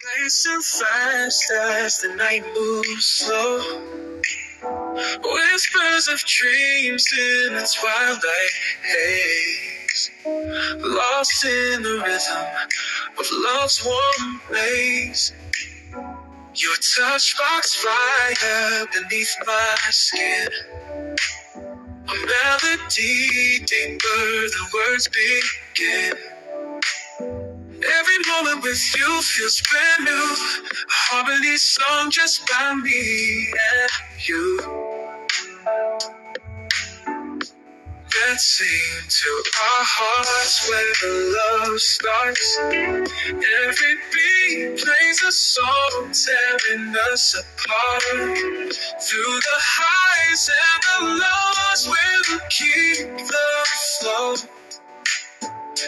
Racing fast as the night moves slow. Whispers of dreams in the twilight haze. Lost in the rhythm of love's warm blaze. Your touch sparks fire beneath my skin. A melody deeper than words begin. Every moment with you feels brand new. A harmony song just by me and you. Let's sing to our hearts where the love starts. Every beat plays a song tearing us apart. Through the highs and the lows, we'll keep the flow.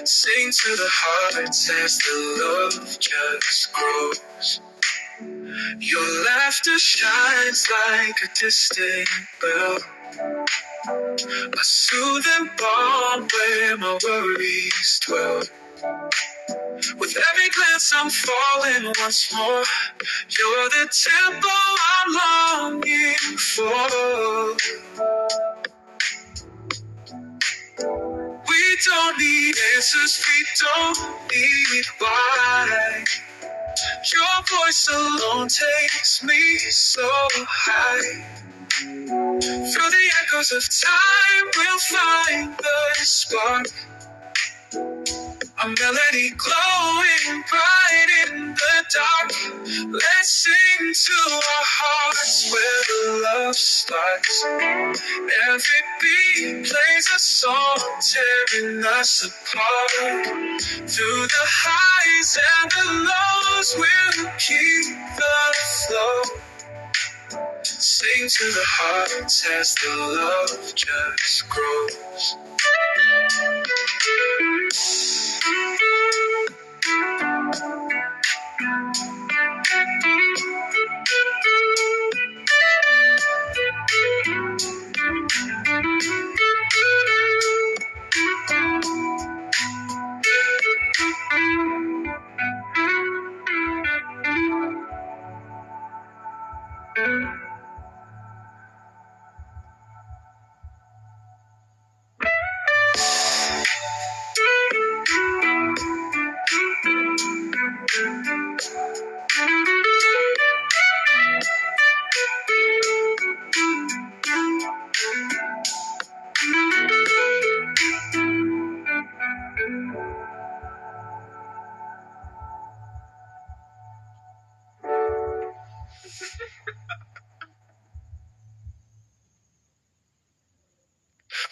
Sing to the hearts as the love just grows. Your laughter shines like a distant bell. A soothing balm where my worries dwell. With every glance I'm falling once more. You're the tempo I'm longing for. We don't need answers, we don't need why. Your voice alone takes me so high. Through the echoes of time, we'll find the spark. A melody glowing bright in the dark. Let's sing to our hearts where the love starts. Every beat plays a song tearing us apart. Through the highs and the lows, we'll keep the flow. Sing to the hearts as the love just grows.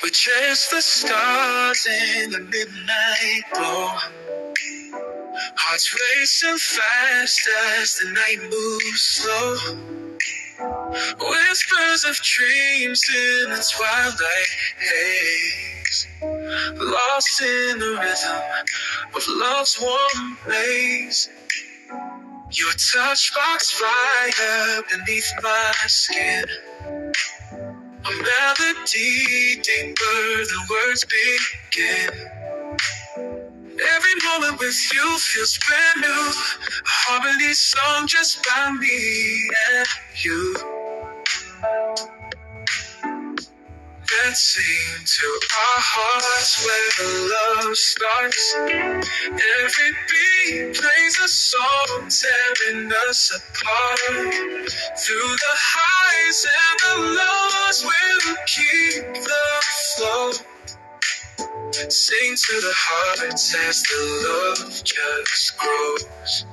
We're just the stars in the midnight glow. Hearts racing fast as the night moves slow. Whispers of dreams in the twilight haze. Lost in the rhythm of love's warm blaze. Your touch sparks fire beneath my skin. A melody deeper than words begin. Every moment with you feels brand new. A harmony song just by me and you. Let's sing to our hearts where the love starts. Every beat plays a song tearing us apart. Through the highs and the lows, we'll keep the flow. Sing to the hearts as the love just grows.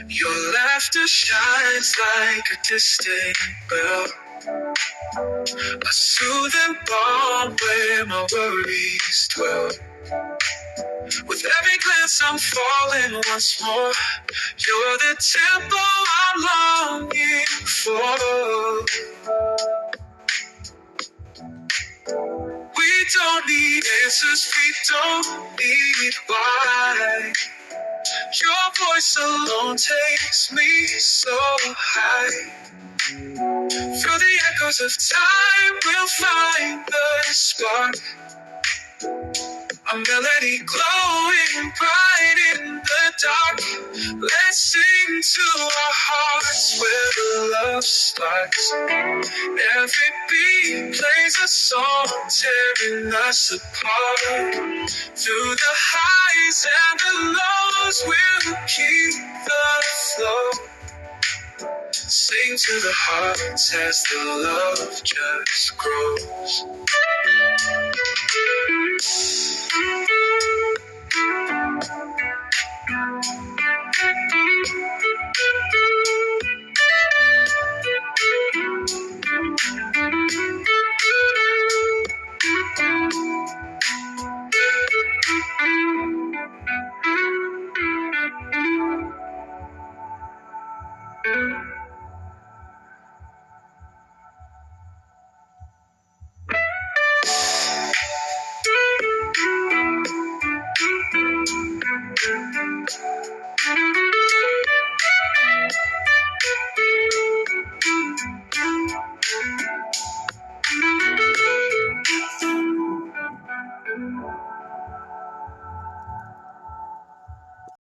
Your laughter shines like a distant bell. A soothing balm where my worries dwell. With every glance I'm falling once more. You're the tempo I'm longing for. We don't need answers, we don't need why. Your voice alone takes me so high. Through the echoes of time, we'll find the spark. A melody glowing bright in the dark. Let's sing into our hearts where the love starts. Every beat plays a song tearing us apart. Through the highs and the lows, we'll keep the flow. Sing to the hearts as the love just grows.